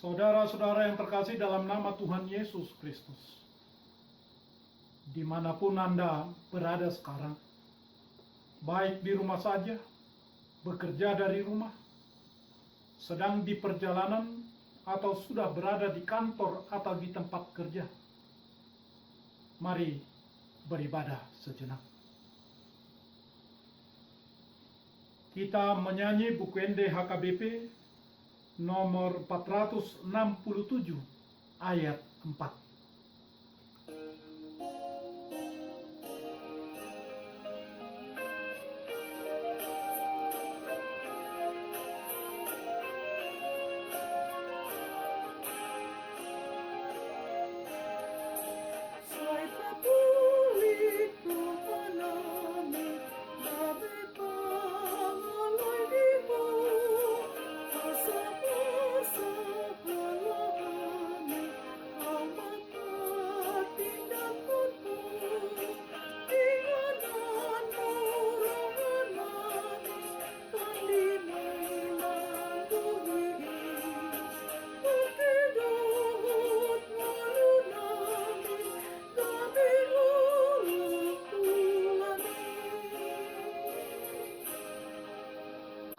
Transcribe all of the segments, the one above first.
Saudara-saudara yang terkasih dalam nama Tuhan Yesus Kristus, dimanapun Anda berada sekarang, baik di rumah saja, bekerja dari rumah, sedang di perjalanan, atau sudah berada di kantor atau di tempat kerja, mari beribadah sejenak. Kita menyanyi buku ND HKBP nomor 467 ayat 4.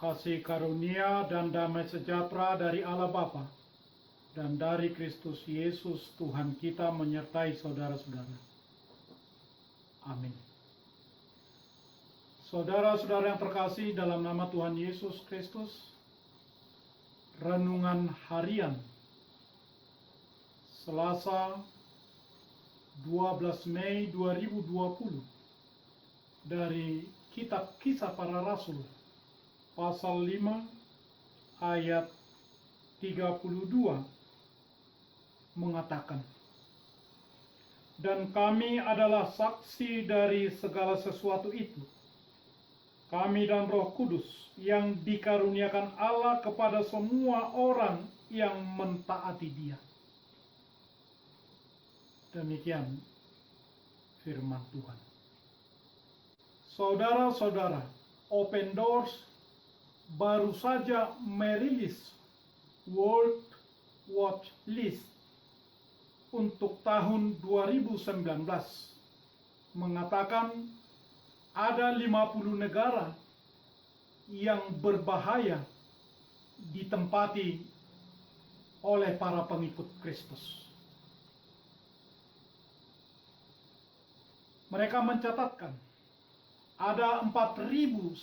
Kasih karunia dan damai sejahtera dari Allah Bapa dan dari Kristus Yesus Tuhan kita menyertai saudara-saudara. Amin. Saudara-saudara yang terkasih dalam nama Tuhan Yesus Kristus, renungan harian Selasa 12 Mei 2020 dari Kitab Kisah Para Rasul pasal 5 ayat 32 mengatakan, "Dan kami adalah saksi dari segala sesuatu itu, kami dan Roh Kudus yang dikaruniakan Allah kepada semua orang yang mentaati Dia." Demikian firman Tuhan. Saudara-saudara, Open Doors baru saja merilis World Watch List untuk tahun 2019, mengatakan ada 50 negara yang berbahaya ditempati oleh para pengikut Kristus. Mereka mencatatkan ada 4.136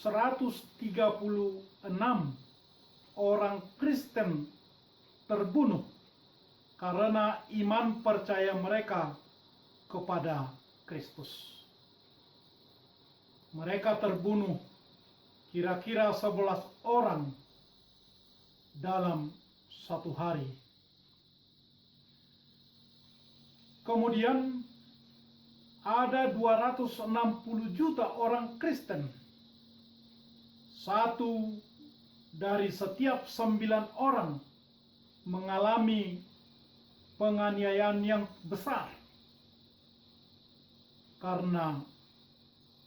orang Kristen terbunuh karena iman percaya mereka kepada Kristus. Mereka terbunuh kira-kira 11 orang dalam satu hari. Kemudian ada 260 juta orang Kristen. Satu dari setiap 9 orang mengalami penganiayaan yang besar karena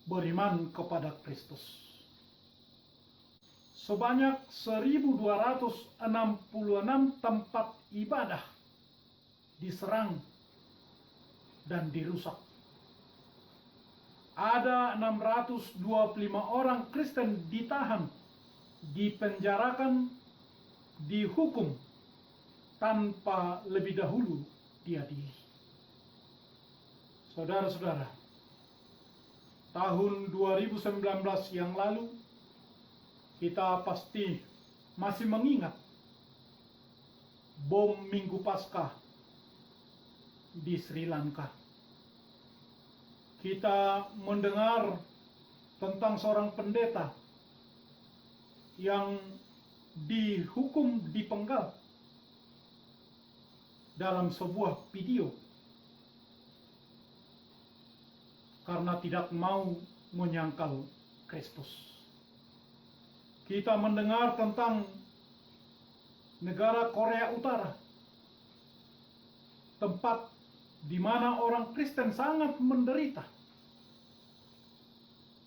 beriman kepada Kristus. Sebanyak 1.266 tempat ibadah diserang dan dirusak. Ada 625 orang Kristen ditahan, dipenjarakan, dihukum tanpa lebih dahulu diadili. Saudara-saudara, tahun 2019 yang lalu kita pasti masih mengingat bom Minggu Paskah di Sri Lanka. Kita mendengar tentang seorang pendeta yang dihukum dipenggal dalam sebuah video karena tidak mau menyangkal Kristus. Kita mendengar tentang negara Korea Utara, tempat di mana orang Kristen sangat menderita.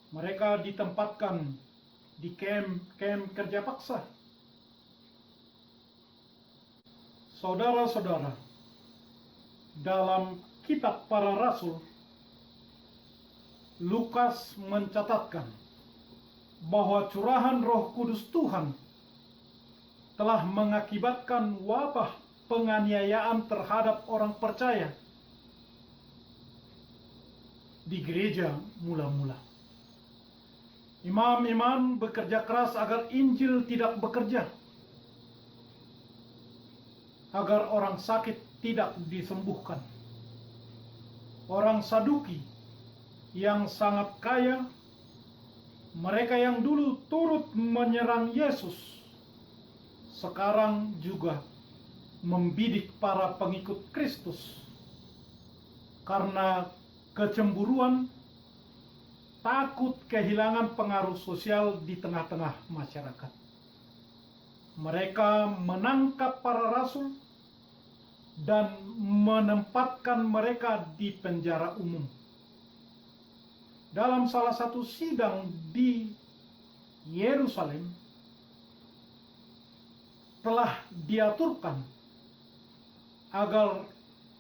Mereka ditempatkan di kamp kerja paksa. Saudara-saudara, dalam kitab para rasul, Lukas mencatatkan bahwa curahan Roh Kudus Tuhan telah mengakibatkan wabah penganiayaan terhadap orang percaya di gereja mula-mula. Imam-imam bekerja keras agar Injil tidak bekerja, agar orang sakit tidak disembuhkan. Orang Saduki yang sangat kaya, mereka yang dulu turut menyerang Yesus, sekarang juga membidik para pengikut Kristus karena kecemburuan, takut kehilangan pengaruh sosial di tengah-tengah masyarakat. Mereka menangkap para rasul dan menempatkan mereka di penjara umum. Dalam salah satu sidang di Yerusalem, telah diaturkan agar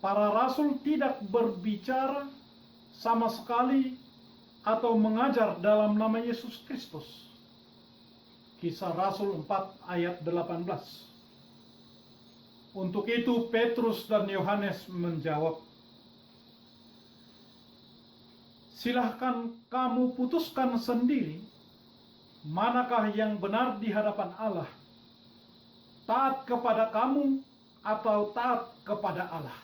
para rasul tidak berbicara sama sekali atau mengajar dalam nama Yesus Kristus. Kisah Rasul 4 ayat 18. Untuk itu Petrus dan Yohanes menjawab, "Silahkan kamu putuskan sendiri manakah yang benar di hadapan Allah, taat kepada kamu atau taat kepada Allah."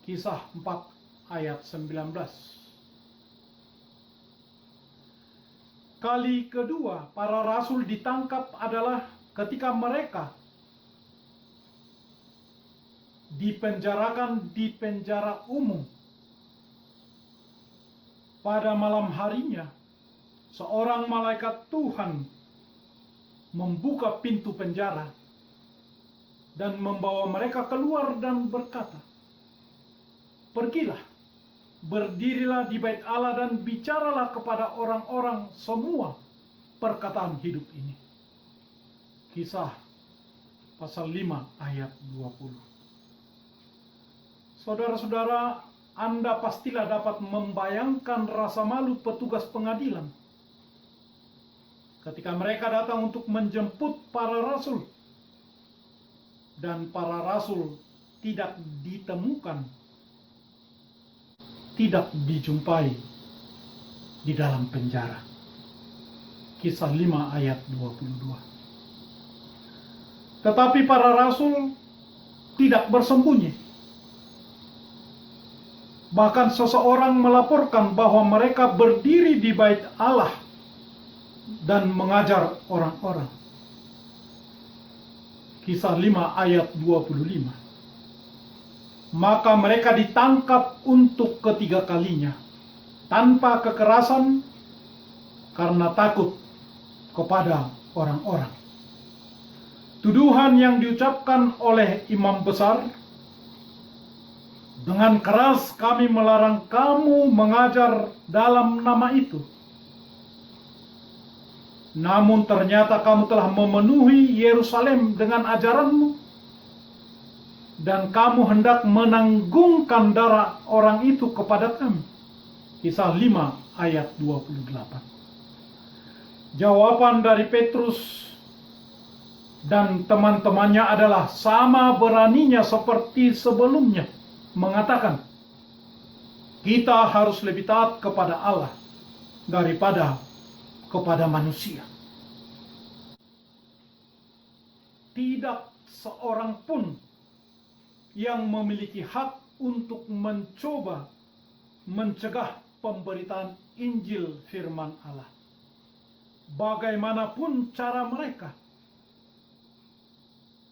Kisah 4 ayat 19. Kali kedua para rasul ditangkap adalah ketika mereka dipenjarakan di penjara umum. Pada malam harinya, seorang malaikat Tuhan membuka pintu penjara dan membawa mereka keluar dan berkata, "Pergilah, berdirilah di bait Allah dan bicaralah kepada orang-orang semua perkataan hidup ini." Kisah pasal 5 ayat 20. Saudara-saudara, Anda pastilah dapat membayangkan rasa malu petugas pengadilan ketika mereka datang untuk menjemput para rasul, dan para rasul tidak ditemukan, tidak dijumpai di dalam penjara. Kisah 5 ayat 22. Tetapi para rasul tidak bersembunyi. Bahkan seseorang melaporkan bahwa mereka berdiri di bait Allah dan mengajar orang-orang. Kisah 5 ayat 25. Maka mereka ditangkap untuk ketiga kalinya, tanpa kekerasan, karena takut kepada orang-orang. Tuduhan yang diucapkan oleh imam besar, "Dengan keras kami melarang kamu mengajar dalam nama itu. Namun ternyata kamu telah memenuhi Yerusalem dengan ajaranmu, dan kamu hendak menanggungkan darah orang itu kepada kami." Kisah 5 ayat 28. Jawaban dari Petrus dan teman-temannya adalah sama beraninya seperti sebelumnya, mengatakan, "Kita harus lebih taat kepada Allah daripada kepada manusia." Tidak seorang pun yang memiliki hak untuk mencoba mencegah pemberitaan Injil firman Allah, bagaimanapun cara mereka.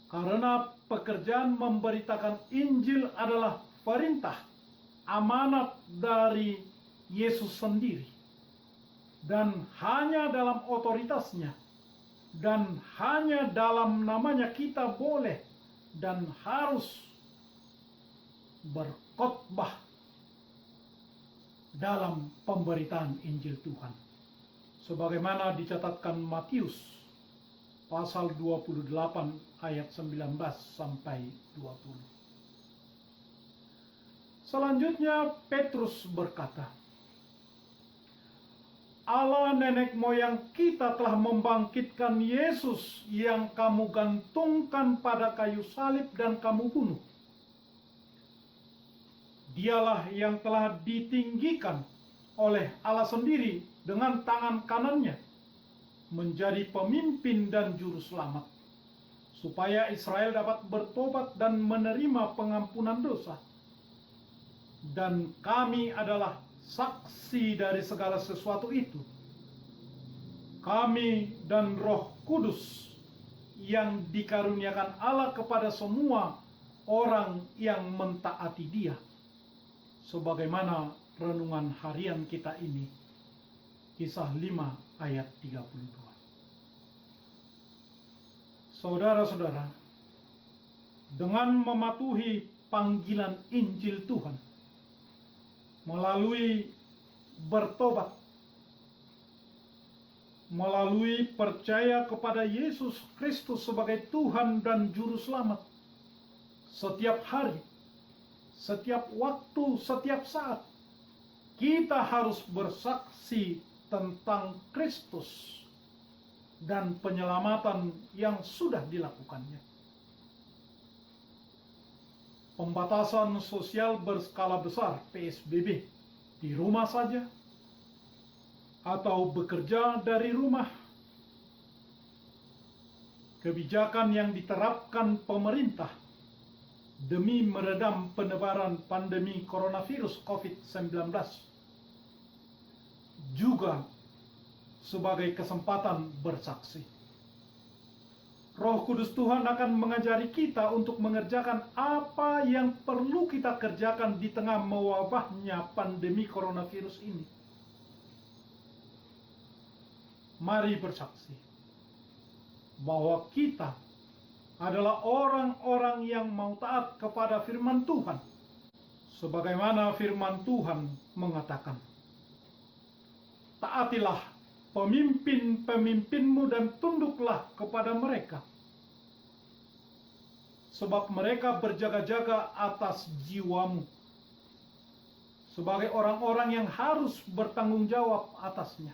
Karena pekerjaan memberitakan Injil adalah perintah, amanat dari Yesus sendiri, dan hanya dalam otoritasnya dan hanya dalam namanya kita boleh dan harus berkhotbah dalam pemberitaan Injil Tuhan, sebagaimana dicatatkan Matius pasal 28 ayat 19 sampai 20. Selanjutnya Petrus berkata, Allah nenek moyang kita telah membangkitkan Yesus yang kamu gantungkan pada kayu salib dan kamu bunuh. Dialah yang telah ditinggikan oleh Allah sendiri dengan tangan kanannya menjadi pemimpin dan juru selamat, supaya Israel dapat bertobat dan menerima pengampunan dosa. Dan kami adalah saksi dari segala sesuatu itu. Kami dan Roh Kudus yang dikaruniakan Allah kepada semua orang yang mentaati Dia. Sebagaimana renungan harian kita ini, Kisah 5 ayat 32. Saudara-saudara, dengan mematuhi panggilan Injil Tuhan, melalui bertobat, melalui percaya kepada Yesus Kristus sebagai Tuhan dan Juru Selamat, setiap hari, setiap waktu, setiap saat, kita harus bersaksi tentang Kristus dan penyelamatan yang sudah dilakukannya. Pembatasan sosial berskala besar PSBB di rumah saja atau bekerja dari rumah, kebijakan yang diterapkan pemerintah demi meredam penyebaran pandemi coronavirus COVID-19 juga sebagai kesempatan bersaksi. Roh Kudus Tuhan akan mengajari kita untuk mengerjakan apa yang perlu kita kerjakan di tengah mewabahnya pandemi coronavirus ini. Mari bersaksi bahwa kita adalah orang-orang yang mau taat kepada firman Tuhan, sebagaimana firman Tuhan mengatakan, taatilah pemimpin-pemimpinmu dan tunduklah kepada mereka, sebab mereka berjaga-jaga atas jiwamu, sebagai orang-orang yang harus bertanggung jawab atasnya.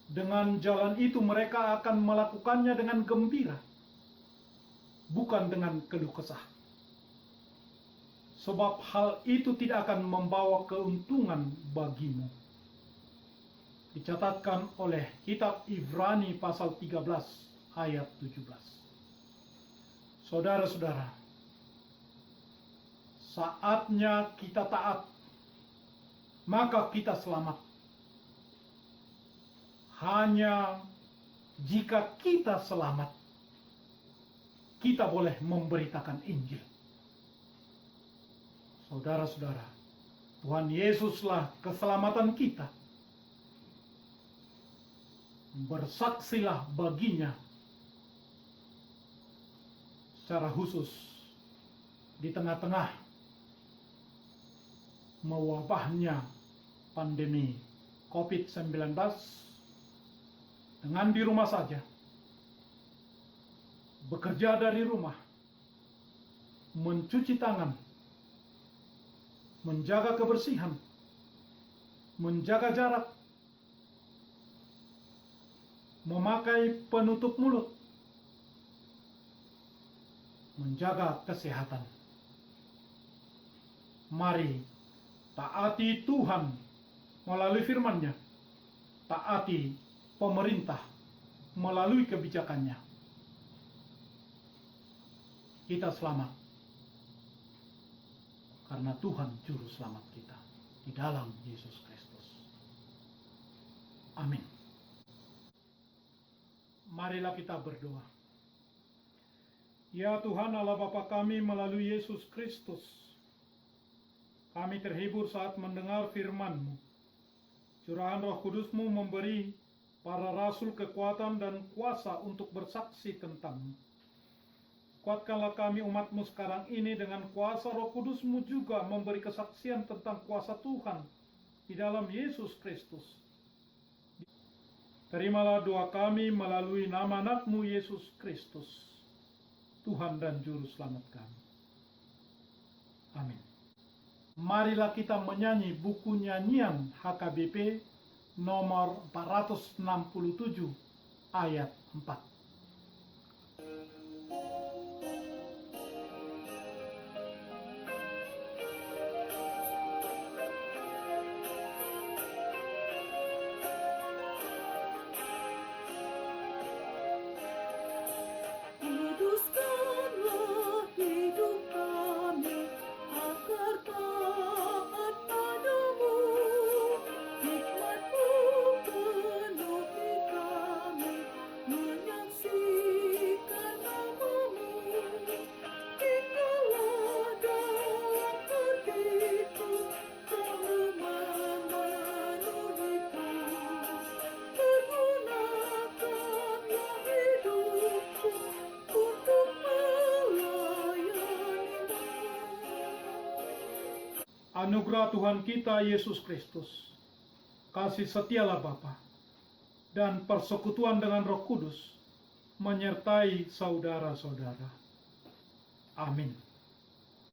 Dengan jalan itu mereka akan melakukannya dengan gembira, bukan dengan keluh kesah. Sebab hal itu tidak akan membawa keuntungan bagimu. Dicatatkan oleh kitab Ibrani pasal 13 ayat 17. Saudara-saudara, saatnya kita taat, maka kita selamat. Hanya jika kita selamat, kita boleh memberitakan Injil. Saudara-saudara, Tuhan Yesuslah keselamatan kita. Bersaksilah baginya secara khusus di tengah-tengah mewabahnya pandemi COVID-19, dengan di rumah saja, bekerja dari rumah, mencuci tangan, menjaga kebersihan, menjaga jarak, memakai penutup mulut, menjaga kesehatan. Mari taati Tuhan melalui firman-Nya, taati pemerintah melalui kebijakannya. Kita selamat karena Tuhan Juru Selamat kita di dalam Yesus Kristus. Amin. Marilah kita berdoa. Ya Tuhan Allah Bapa kami, melalui Yesus Kristus, kami terhibur saat mendengar firman-Mu. Curahan Roh Kudus-Mu memberi para rasul kekuatan dan kuasa untuk bersaksi tentang-Mu. Kuatkanlah kami umat-Mu sekarang ini dengan kuasa Roh Kudus-Mu juga memberi kesaksian tentang kuasa Tuhan di dalam Yesus Kristus. Terimalah doa kami melalui nama anak-Mu Yesus Kristus, Tuhan dan Juru Selamat kami. Amin. Marilah kita menyanyi buku nyanyian HKBP nomor 467 ayat 4. Kuduskanlah hidup kami agar taat padamu. Hikmat-Mu penuhi kami menyaksikan nama-Mu. Tinggallah dalam hatiku, Kau memenuhiku. Pergunakanlah hidupku untuk melayani-Mu. Anugerah Tuhan kita Yesus Kristus, kasih setialah Bapa, dan persekutuan dengan Roh Kudus menyertai saudara-saudara. Amin.